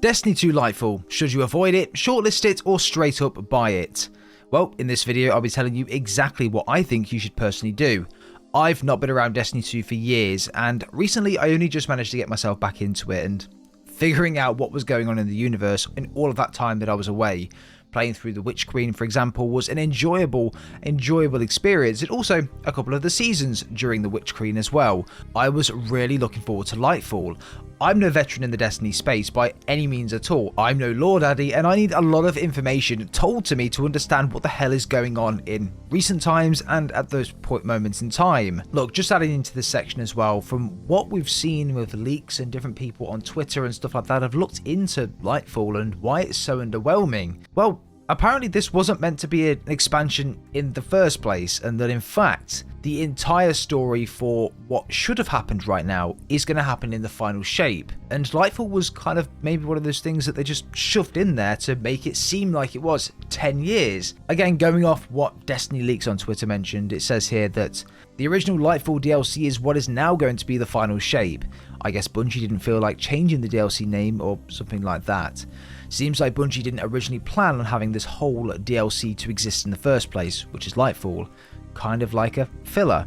Destiny 2 Lightfall, should you avoid it, shortlist it, or straight up buy it? Well, in this video I'll be telling you exactly what I think you should personally do. I've not been around Destiny 2 for years, and recently I only just managed to get myself back into it, and figuring out what was going on in the universe in all of that time that I was away. Playing through the Witch Queen, for example, was an enjoyable experience, and also a couple of the seasons during the Witch Queen as well. I was really looking forward to Lightfall. I'm no veteran in the Destiny space by any means at all. I'm no lore daddy, and I need a lot of information told to me to understand what the hell is going on in recent times and at those moments in time. Look, just adding into this section as well, from what we've seen with leaks and different people on Twitter and stuff like that have looked into Lightfall and why it's so underwhelming. Well, apparently this wasn't meant to be an expansion in the first place, and that in fact the entire story for what should have happened right now is going to happen in the final shape. And Lightfall was kind of maybe one of those things that they just shoved in there to make it seem like it was 10 years. Again, going off what Destiny Leaks on Twitter mentioned, it says here that the original Lightfall DLC is what is now going to be the final shape. I guess Bungie didn't feel like changing the DLC name or something like that. Seems like Bungie didn't originally plan on having this whole DLC to exist in the first place, which is Lightfall, kind of like a filler.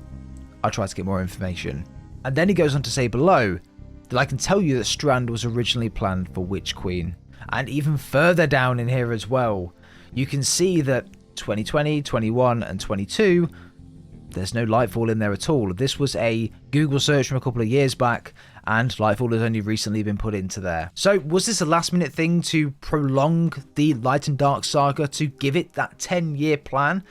I'll try to get more information. And then he goes on to say below that I can tell you that Strand was originally planned for Witch Queen. And even further down in here as well, you can see that 2020, 21 and 22, there's no Lightfall in there at all. This was a Google search from a couple of years back, and Lightfall has only recently been put into there. So was this a last minute thing to prolong the Light and Dark saga, to give it that 10-year plan,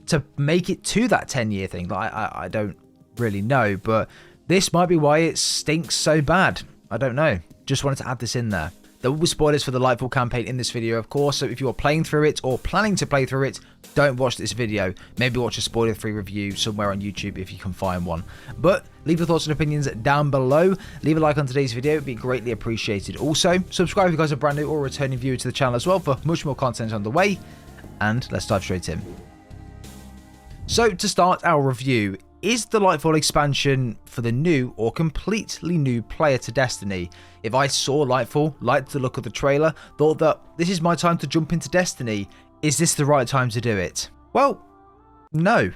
to make it to that 10-year thing? I don't really know, but this might be why it stinks so bad. I don't know. Just wanted to add this in there. There will be spoilers for the Lightfall campaign in this video, of course, so if you are playing through it or planning to play through it, don't watch this video. Maybe watch a spoiler-free review somewhere on YouTube if you can find one. But leave your thoughts and opinions down below. Leave a like on today's video, it'd be greatly appreciated. Also, subscribe if you guys are brand new or a returning viewer to the channel as well for much more content on the way. And let's dive straight in. So to start our review, is the Lightfall expansion for the new or completely new player to Destiny? If I saw Lightfall, liked the look of the trailer, thought that this is my time to jump into Destiny, is this the right time to do it? Well, no,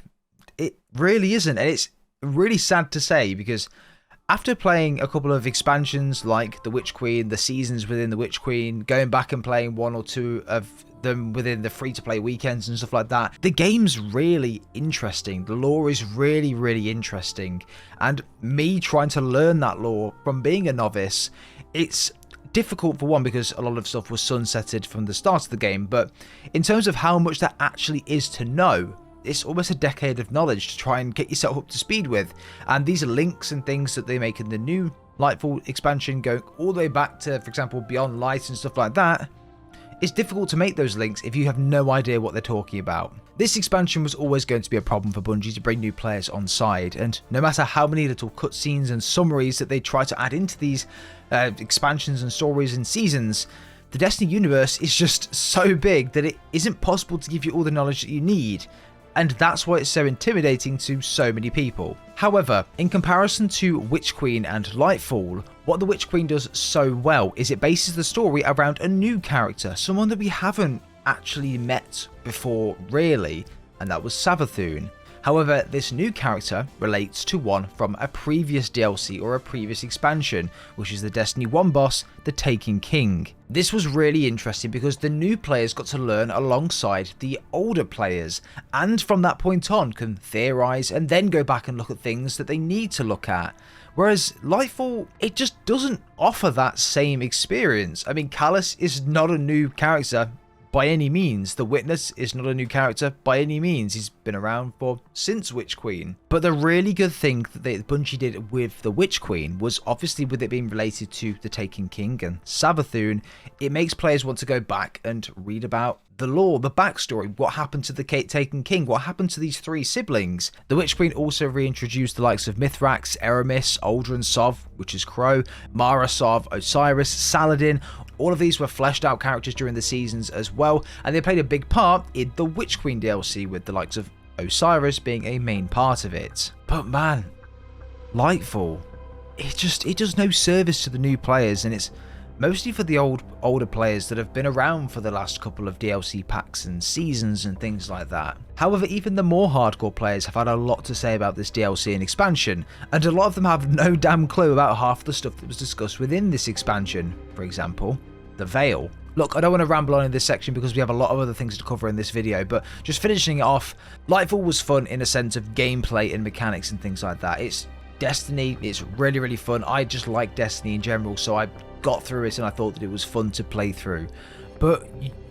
it really isn't. And it's really sad to say, because after playing a couple of expansions like the Witch Queen, the seasons within the Witch Queen, going back and playing one or two of them within the free-to-play weekends and stuff like that, the game's really interesting. The lore is really interesting, and me trying to learn that lore from being a novice, it's difficult for one because a lot of stuff was sunsetted from the start of the game, but in terms of how much there actually is to know, it's almost a decade of knowledge to try and get yourself up to speed with. And these are links and things that they make in the new Lightfall expansion, going all the way back to, for example, Beyond Light and stuff like that. It's difficult to make those links if you have no idea what they're talking about. This expansion was always going to be a problem for Bungie to bring new players on side, and no matter how many little cutscenes and summaries that they try to add into these expansions and stories and seasons, the Destiny universe is just so big that it isn't possible to give you all the knowledge that you need. And that's why it's so intimidating to so many people. However, in comparison to Witch Queen and Lightfall, what the Witch Queen does so well is it bases the story around a new character, someone that we haven't actually met before really, and that was Savathûn. However, this new character relates to one from a previous DLC or a previous expansion, which is the Destiny 1 boss, the Taken King. This was really interesting because the new players got to learn alongside the older players, and from that point on can theorize and then go back and look at things that they need to look at. Whereas Lightfall, it just doesn't offer that same experience. I mean, Callus is not a new character by any means. The Witness is not a new character by any means. He's been around since Witch Queen. But the really good thing that Bungie did with the Witch Queen was, obviously with it being related to the Taken King and Savathûn, it makes players want to go back and read about the lore, the backstory, what happened to the Taken King, what happened to these three siblings. The Witch Queen also reintroduced the likes of Mithrax, Eramis, Aldrin Sov, which is Crow, Mara Sov, Osiris, Saladin. All of these were fleshed out characters during the seasons as well, and they played a big part in the Witch Queen DLC, with the likes of Osiris being a main part of it. But man, Lightfall, it does no service to the new players, and it's mostly for the older players that have been around for the last couple of DLC packs and seasons and things like that. However, even the more hardcore players have had a lot to say about this DLC and expansion, and a lot of them have no damn clue about half the stuff that was discussed within this expansion. For example, the Veil. Look, I don't want to ramble on in this section because we have a lot of other things to cover in this video, but just finishing it off, Lightfall was fun in a sense of gameplay and mechanics and things like that. It's Destiny, it's really, really fun. I just like Destiny in general, so I got through it and I thought that it was fun to play through. But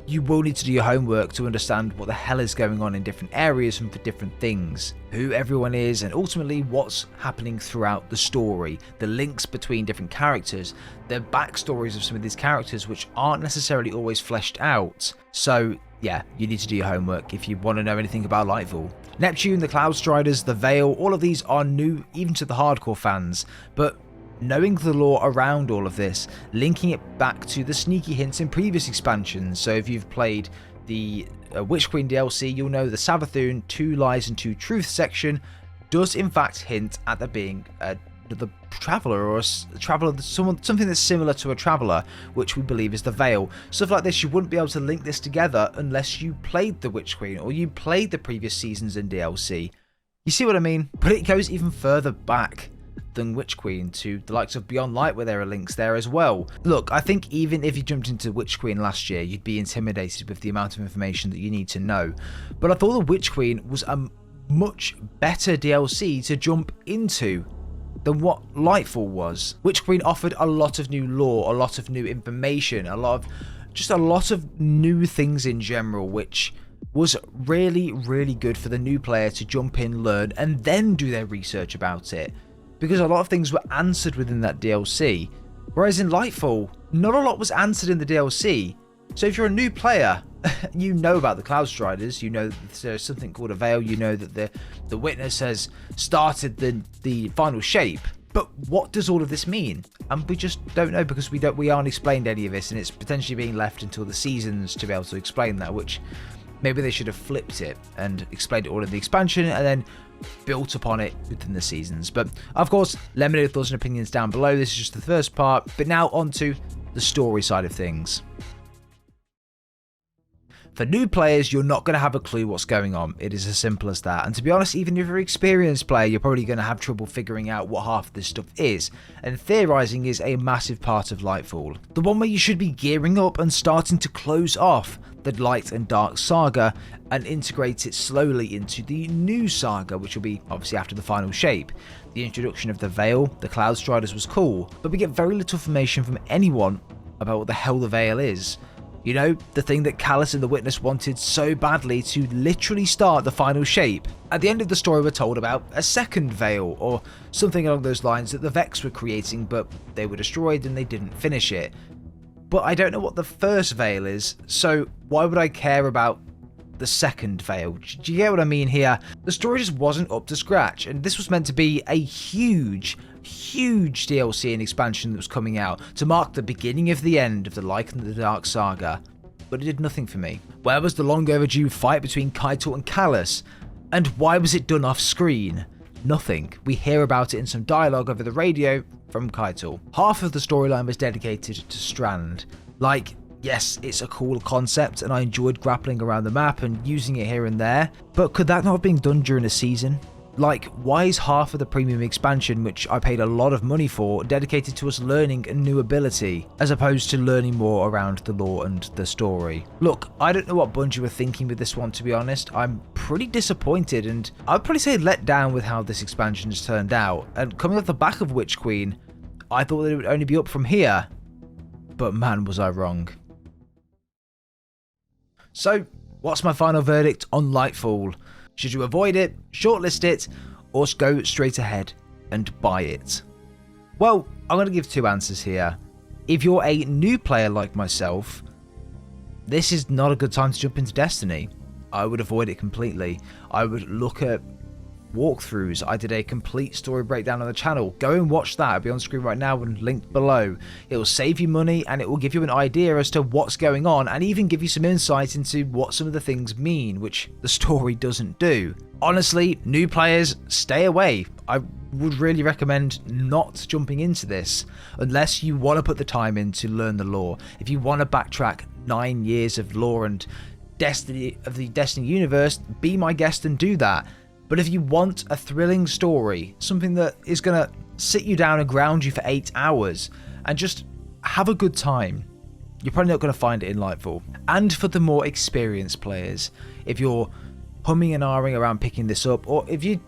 you will need to do your homework to understand what the hell is going on in different areas and for different things, who everyone is, and ultimately what's happening throughout the story, the links between different characters, the backstories of some of these characters which aren't necessarily always fleshed out. So yeah, you need to do your homework if you want to know anything about Lightfall. Neptune, the Cloud Striders, the Veil, all of these are new even to the hardcore fans, but knowing the lore around all of this, linking it back to the sneaky hints in previous expansions. So if you've played the Witch Queen DLC, you'll know the Savathûn 2 Lies and 2 Truths section does in fact hint at there being the Traveller, or a Traveller, something that's similar to a Traveller, which we believe is the Veil. Stuff like this, you wouldn't be able to link this together unless you played the Witch Queen or you played the previous seasons in DLC. You see what I mean? But it goes even further back than Witch Queen to the likes of Beyond Light, where there are links there as well. Look, I think even if you jumped into Witch Queen last year, you'd be intimidated with the amount of information that you need to know. But I thought the Witch Queen was a much better DLC to jump into than what Lightfall was. Witch Queen offered a lot of new lore, a lot of new information, a lot of new things in general, which was really, really good for the new player to jump in, learn, and then do their research about it. Because a lot of things were answered within that DLC, whereas in Lightfall, not a lot was answered in the DLC. So if you're a new player, you know about the Cloud Striders, you know that there's something called a Veil, you know that the Witness has started the final shape. But what does all of this mean? And we just don't know, because we aren't explained any of this, and it's potentially being left until the seasons to be able to explain that, which maybe they should have flipped it and explained it all in the expansion and then built upon it within the seasons. But of course, let me know your thoughts and opinions down below. This is just the first part, but now on to the story side of things. For new players, you're not going to have a clue what's going on. It is as simple as that. And to be honest, even if you're an experienced player, you're probably going to have trouble figuring out what half of this stuff is. And theorizing is a massive part of Lightfall. The one where you should be gearing up and starting to close off the Light and Dark saga and integrate it slowly into the new saga, which will be obviously after the final shape. The introduction of the Veil, the Cloud Striders, was cool, but we get very little information from anyone about what the hell the Veil is. You know, the thing that Callus and the Witness wanted so badly to literally start the final shape. At the end of the story, we're told about a second Veil, or something along those lines, that the Vex were creating, but they were destroyed and they didn't finish it. But I don't know what the first Veil is, so why would I care about the second Veil? Do you get what I mean here? The story just wasn't up to scratch, and this was meant to be a huge DLC and expansion that was coming out to mark the beginning of the end of the Light and the Dark saga, but it did nothing for me. Where was the long overdue fight between Keitel and Callus, and why was it done off screen? Nothing. We hear about it in some dialogue over the radio from Keitel. Half of the storyline was dedicated to Strand. Like, yes, it's a cool concept and I enjoyed grappling around the map and using it here and there, but could that not have been done during a season? Like, why is half of the premium expansion, which I paid a lot of money for, dedicated to us learning a new ability, as opposed to learning more around the lore and the story? Look, I don't know what Bungie were thinking with this one, to be honest. I'm pretty disappointed, and I'd probably say let down with how this expansion has turned out. And coming off the back of Witch Queen, I thought that it would only be up from here, but man, was I wrong. So, what's my final verdict on Lightfall? Should you avoid it, shortlist it, or go straight ahead and buy it? Well, I'm going to give two answers here. If you're a new player like myself, this is not a good time to jump into Destiny. I would avoid it completely. I would look at walkthroughs. I did a complete story breakdown on the channel. Go and watch that. It'll be on screen right now and linked below. It will save you money and it will give you an idea as to what's going on and even give you some insight into what some of the things mean, which the story doesn't do. Honestly, new players, stay away. I would really recommend not jumping into this unless you want to put the time in to learn the lore. If you want to backtrack 9 years of lore and Destiny of the Destiny universe, be my guest and do that. But if you want a thrilling story, something that is going to sit you down and ground you for 8 hours and just have a good time, you're probably not going to find it in Lightfall. And for the more experienced players, if you're humming and ahhing around picking this up, or if you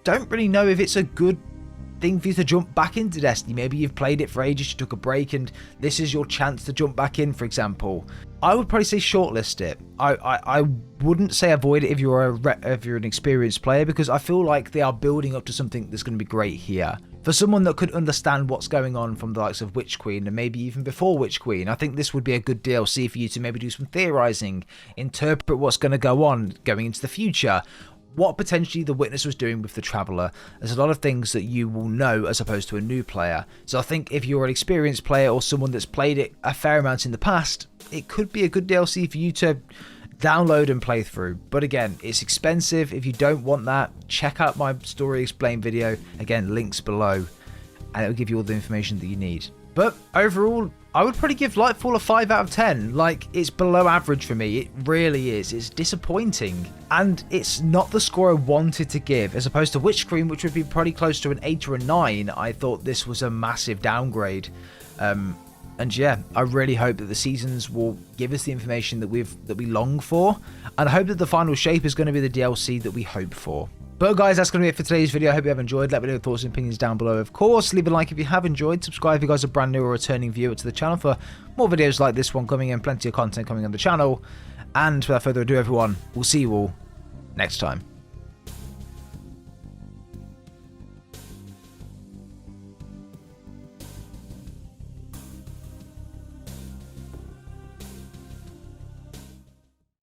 don't really know if it's a good thing for you to jump back into Destiny, maybe you've played it for ages, you took a break and this is your chance to jump back in, for example, I would probably say shortlist it. I wouldn't say avoid it if you're an experienced player, because I feel like they are building up to something that's going to be great here. For someone that could understand what's going on from the likes of Witch Queen and maybe even before Witch Queen, I think this would be a good DLC for you to maybe do some theorizing, interpret what's going to go on going into the future, what potentially the Witness was doing with the Traveller. There's a lot of things that you will know as opposed to a new player. So I think if you're an experienced player or someone that's played it a fair amount in the past, it could be a good DLC for you to download and play through. But again, it's expensive. If you don't want that, check out my story explain video. Again, links below, and it'll give you all the information that you need. But overall, I would probably give Lightfall a 5 out of 10. Like, it's below average for me. It really is. It's disappointing. And it's not the score I wanted to give. As opposed to Witch Queen, which would be probably close to an 8 or a 9, I thought this was a massive downgrade. And yeah, I really hope that the seasons will give us the information that we long for. And I hope that the final shape is going to be the DLC that we hope for. But guys, that's going to be it for today's video. I hope you have enjoyed. Let me know your thoughts and opinions down below. Of course, leave a like if you have enjoyed. Subscribe if you guys are brand new or returning viewer to the channel for more videos like this one coming in. Plenty of content coming on the channel. And without further ado, everyone, we'll see you all next time.